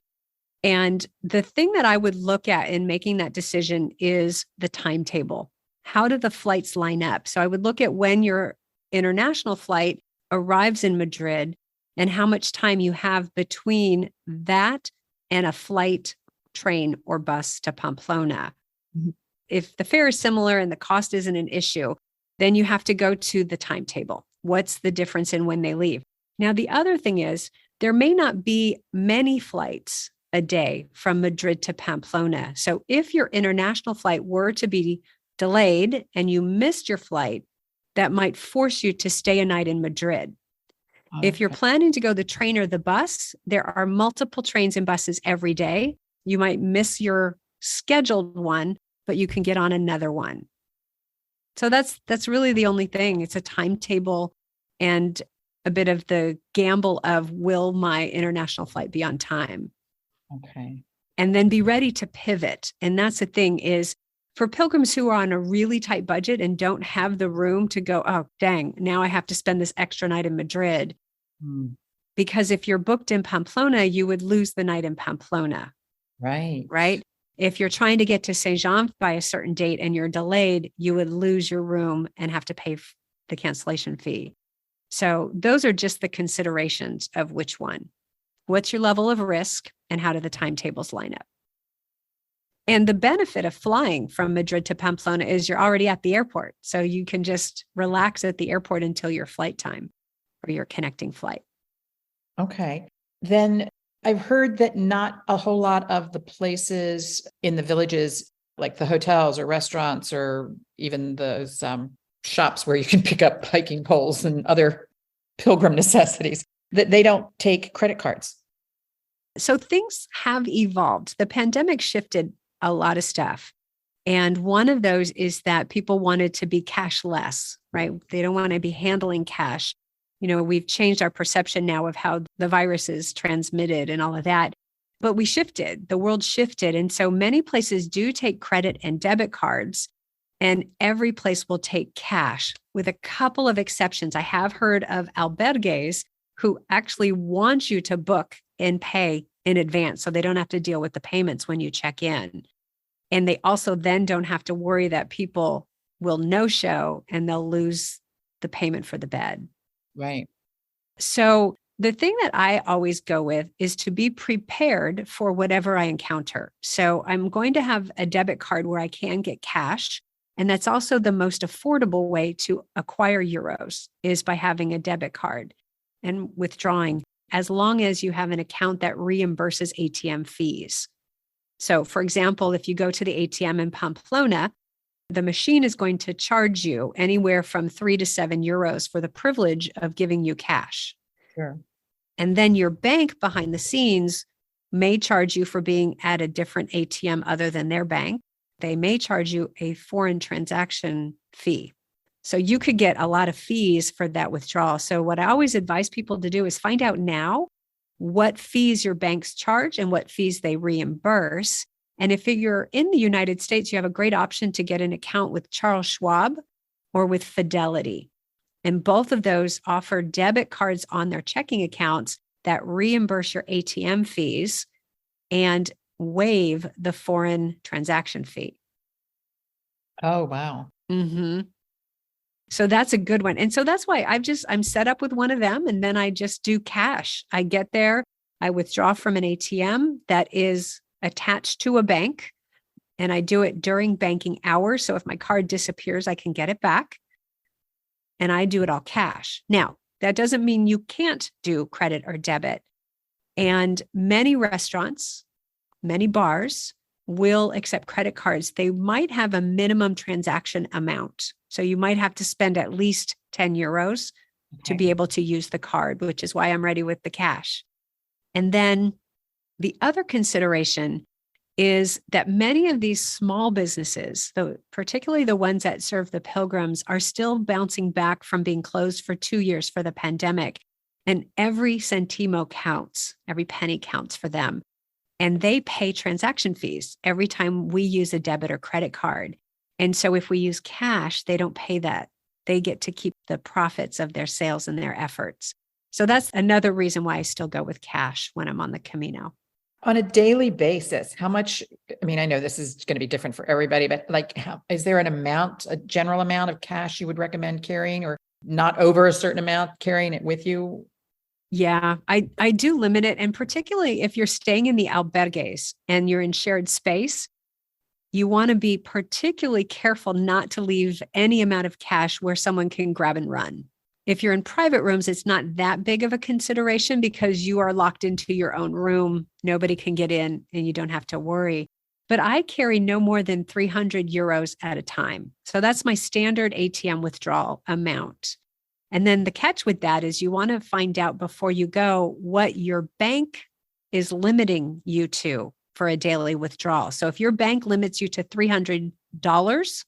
And the thing that I would look at in making that decision is the timetable. How do the flights line up? So I would look at when your international flight arrives in Madrid and how much time you have between that and a flight, train, or bus to Pamplona. Mm-hmm. If the fare is similar and the cost isn't an issue, then you have to go to the timetable. What's the difference in when they leave? Now, the other thing is there may not be many flights a day from Madrid to Pamplona. So if your international flight were to be delayed and you missed your flight, that might force you to stay a night in Madrid. Okay. If you're planning to go the train or the bus, there are multiple trains and buses every day. You might miss your scheduled one, but you can get on another one. So that's really the only thing. It's a timetable and a bit of the gamble of, will my international flight be on time? Okay. And then be ready to pivot. And that's the thing is, for pilgrims who are on a really tight budget and don't have the room to go, oh, dang, now I have to spend this extra night in Madrid. Because if you're booked in Pamplona, you would lose the night in Pamplona. Right. Right. If you're trying to get to Saint-Jean by a certain date and you're delayed, you would lose your room and have to pay the cancellation fee. So those are just the considerations of which one. What's your level of risk and how do the timetables line up? And the benefit of flying from Madrid to Pamplona is you're already at the airport. So you can just relax at the airport until your flight time or your connecting flight. Okay. Then I've heard that not a whole lot of the places in the villages, like the hotels or restaurants or even those shops where you can pick up hiking poles and other pilgrim necessities, that they don't take credit cards. So things have evolved. The pandemic shifted a lot of stuff. And one of those is that people wanted to be cashless, right? They don't want to be handling cash. You know, we've changed our perception now of how the virus is transmitted and all of that. But we shifted, the world shifted. And so many places do take credit and debit cards, and every place will take cash with a couple of exceptions. I have heard of albergues who actually want you to book and pay in advance so they don't have to deal with the payments when you check in. And they also then don't have to worry that people will no-show and they'll lose the payment for the bed. Right. So the thing that I always go with is to be prepared for whatever I encounter. So I'm going to have a debit card where I can get cash. And that's also the most affordable way to acquire euros, is by having a debit card and withdrawing, as long as you have an account that reimburses ATM fees. So for example, if you go to the ATM in Pamplona, the machine is going to charge you anywhere from 3 to 7 euros for the privilege of giving you cash. Sure. And then your bank behind the scenes may charge you for being at a different ATM other than their bank. They may charge you a foreign transaction fee. So you could get a lot of fees for that withdrawal. So what I always advise people to do is find out now what fees your banks charge and what fees they reimburse. And if you're in the United States, you have a great option to get an account with Charles Schwab or with Fidelity. And both of those offer debit cards on their checking accounts that reimburse your ATM fees and waive the foreign transaction fee. Oh, wow. Mm-hmm. So that's a good one. And so that's why I'm set up with one of them, and then I just do cash. I get there, I withdraw from an ATM that is attached to a bank, and I do it during banking hours. So if my card disappears, I can get it back, and I do it all cash. Now, that doesn't mean you can't do credit or debit. And many restaurants, many bars will accept credit cards. They might have a minimum transaction amount. So you might have to spend at least 10 euros to be able to use the card, which is why I'm ready with the cash. And then the other consideration is that many of these small businesses, particularly the ones that serve the pilgrims, are still bouncing back from being closed for 2 years for the pandemic. And every centimo counts, every penny counts for them. And they pay transaction fees every time we use a debit or credit card. And so if we use cash, they don't pay that. They get to keep the profits of their sales and their efforts. So that's another reason why I still go with cash when I'm on the Camino. On a daily basis, how much, I mean, I know this is going to be different for everybody, but like, is there an amount, a general amount of cash you would recommend carrying, or not over a certain amount, carrying it with you? Yeah, I do limit it. And particularly if you're staying in the albergues and you're in shared space, you want to be particularly careful not to leave any amount of cash where someone can grab and run. If you're in private rooms, it's not that big of a consideration because you are locked into your own room. Nobody can get in and you don't have to worry. But I carry no more than 300 euros at a time. So that's my standard ATM withdrawal amount. And then the catch with that is you want to find out before you go what your bank is limiting you to for a daily withdrawal. So if your bank limits you to $300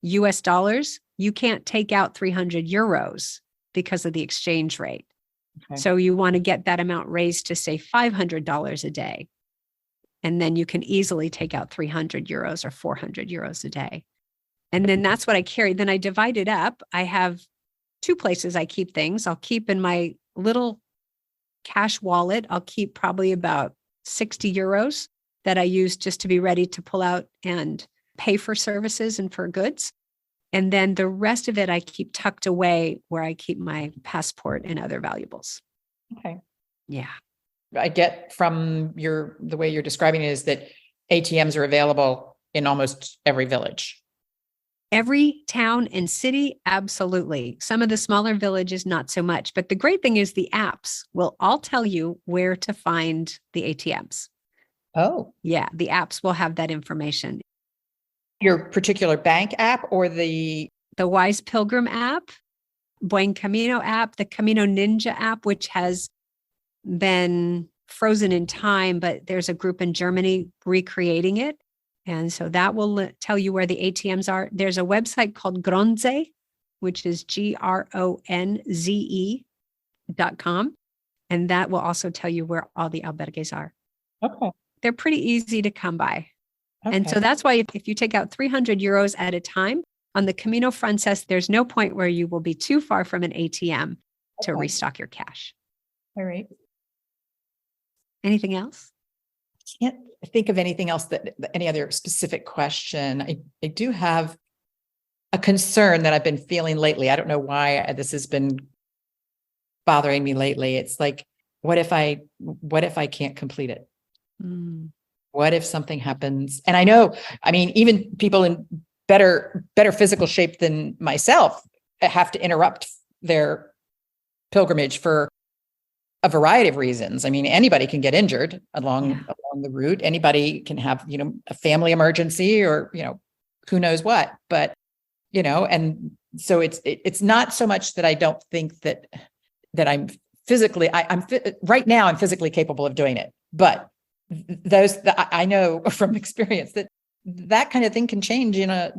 US dollars, you can't take out 300 euros because of the exchange rate. Okay. So you want to get that amount raised to say $500 a day. And then you can easily take out 300 euros or 400 euros a day. And then that's what I carry. Then I divide it up. I have 2 places I keep things. I'll keep in my little cash wallet. I'll keep probably about 60 euros that I use just to be ready to pull out and pay for services and for goods. And then the rest of it, I keep tucked away where I keep my passport and other valuables. Okay. Yeah. I get from the way you're describing it is that ATMs are available in almost every village. Every town and city, absolutely. Some of the smaller villages, not so much. But the great thing is the apps will all tell you where to find the ATMs. Oh. Yeah, the apps will have that information. Your particular bank app or the Wise Pilgrim app, Buen Camino app, the Camino Ninja app, which has been frozen in time, but there's a group in Germany recreating it. And so that will tell you where the ATMs are. There's a website called Gronze, which is GRONZE.com. And that will also tell you where all the albergues are. Okay. They're pretty easy to come by. Okay. And so that's why if you take out 300 euros at a time on the Camino Francés, there's no point where you will be too far from an ATM to restock your cash. All right. Anything else? Can't think of anything else any other specific question. I do have a concern that I've been feeling lately. I don't know why this has been bothering me lately. It's like, what if I can't complete it? Mm. What if something happens? And I know, I mean, even people in better physical shape than myself have to interrupt their pilgrimage for a variety of reasons. I mean, anybody can get injured along the route. Anybody can have, a family emergency or, who knows what, but, and so it's not so much that I don't think that I'm physically, right now I'm physically capable of doing it, but I know from experience that kind of thing can change in a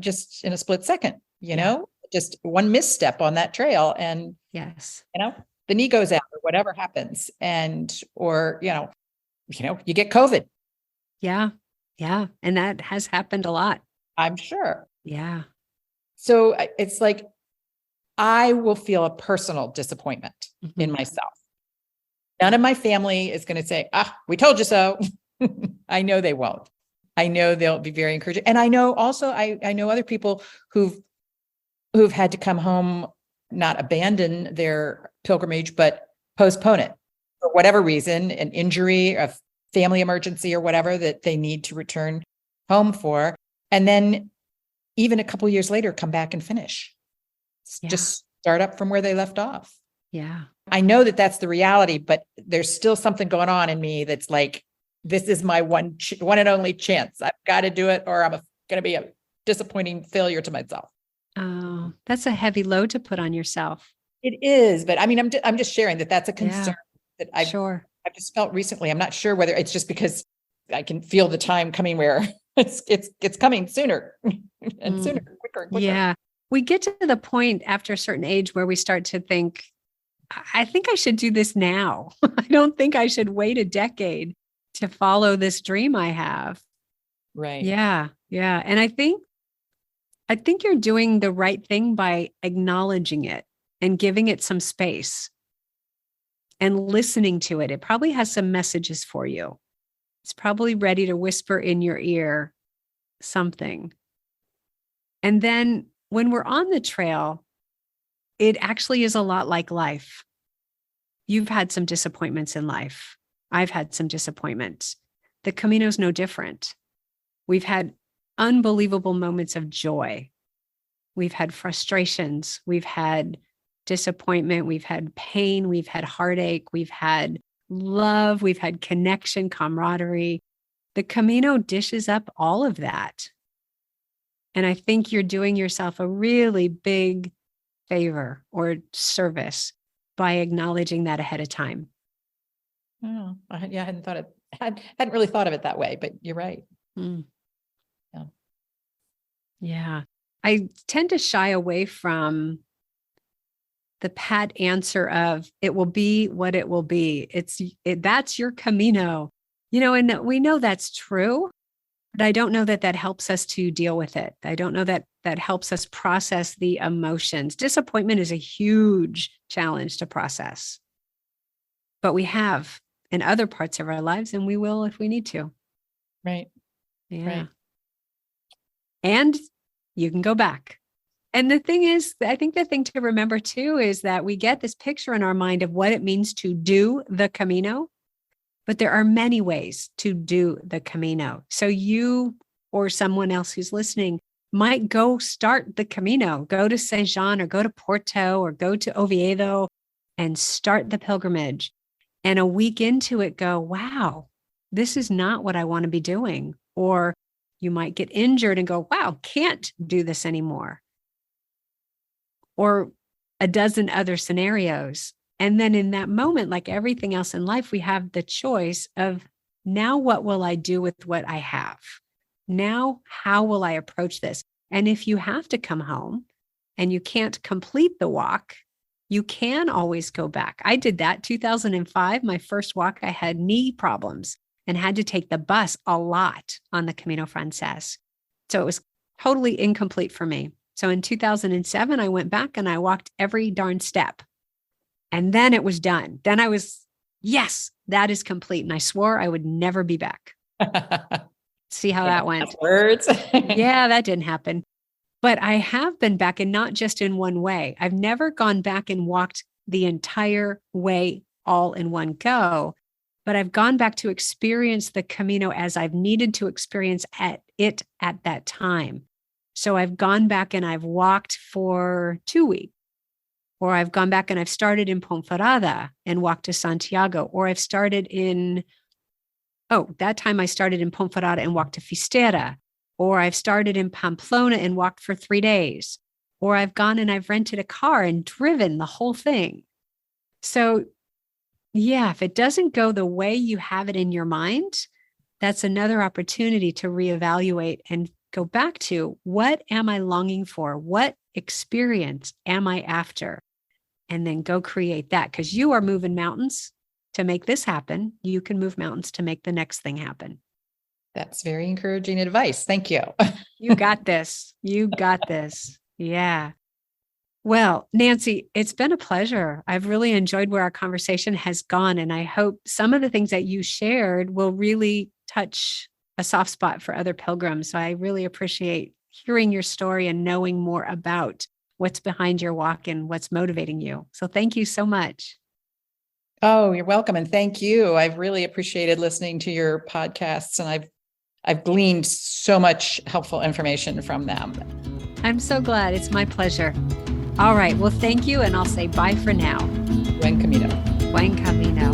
split second, just one misstep on that trail. And yes, the knee goes out or whatever happens. Or you get COVID. Yeah. Yeah. And that has happened a lot. I'm sure. Yeah. So it's like, I will feel a personal disappointment in myself. None of my family is going to say, we told you so. I know they won't. I know they'll be very encouraging. And I know also, I know other people who've had to come home, not abandon their pilgrimage, but postpone it for whatever reason, an injury, a family emergency or whatever that they need to return home for. And then even a couple of years later, come back and finish. Just start up from where they left off. Yeah. I know that that's the reality, but there's still something going on in me that's like, this is my one and only chance. I've got to do it, or I'm going to be a disappointing failure to myself. Oh, that's a heavy load to put on yourself. It is, but I mean, I'm just sharing that that's a concern that I've just felt recently. I'm not sure whether it's just because I can feel the time coming where it's coming sooner and sooner, quicker and quicker. Yeah. We get to the point after a certain age where we start to think, I think I should do this now. I don't think I should wait a decade to follow this dream I have. Right. Yeah. Yeah. And I think you're doing the right thing by acknowledging it and giving it some space and listening to it. It probably has some messages for you. It's probably ready to whisper in your ear something. And then when we're on the trail, it actually is a lot like life. You've had some disappointments in life. I've had some disappointments. The Camino's no different. We've had unbelievable moments of joy. We've had frustrations. We've had disappointment. We've had pain. We've had heartache. We've had love. We've had connection, camaraderie. The Camino dishes up all of that. And I think you're doing yourself a really big favor or service by acknowledging that ahead of time. Oh, I hadn't really thought of it that way, but you're right. Yeah. I tend to shy away from the pat answer of it will be what it will be. That's your Camino, and we know that's true, but I don't know that helps us to deal with it. I don't know that helps us process the emotions. Disappointment is a huge challenge to process, but we have in other parts of our lives, and we will if we need to. Right. Yeah. Right. And you can go back. And the thing is, I think the thing to remember too is that we get this picture in our mind of what it means to do the Camino, but there are many ways to do the Camino. So you or someone else who's listening might go start the Camino, go to Saint Jean or go to Porto or go to Oviedo and start the pilgrimage. And a week into it, go, wow, this is not what I want to be doing. Or you might get injured and go, wow, can't do this anymore. Or a dozen other scenarios. And then in that moment, like everything else in life, we have the choice of now what will I do with what I have? Now, how will I approach this? And if you have to come home and you can't complete the walk, you can always go back. I did that 2005, my first walk, I had knee problems and had to take the bus a lot on the Camino Francés. So it was totally incomplete for me. So in 2007, I went back and I walked every darn step. And then it was done. Then I was, yes, that is complete. And I swore I would never be back. See how that went. Words. Yeah, that didn't happen. But I have been back, and not just in one way. I've never gone back and walked the entire way all in one go, but I've gone back to experience the Camino as I've needed to experience at that time. So I've gone back and I've walked for 2 weeks, or I've gone back and I've started in Ponferrada and walked to Santiago, or I've started that time I started in Ponferrada and walked to Fistera, or I've started in Pamplona and walked for 3 days, or I've gone and I've rented a car and driven the whole thing. So yeah, if it doesn't go the way you have it in your mind, that's another opportunity to reevaluate and go back to, what am I longing for? What experience am I after? And then go create that, because you are moving mountains to make this happen. You can move mountains to make the next thing happen. That's very encouraging advice. Thank you. You got this. You got this. Yeah. Well, Nancy, it's been a pleasure. I've really enjoyed where our conversation has gone. And I hope some of the things that you shared will really touch a soft spot for other pilgrims. So I really appreciate hearing your story and knowing more about what's behind your walk and what's motivating you. So thank you so much. Oh, you're welcome. And thank you. I've really appreciated listening to your podcasts, and I've gleaned so much helpful information from them. I'm so glad. It's my pleasure. All right. Well, thank you. And I'll say bye for now. Buen camino. Buen camino.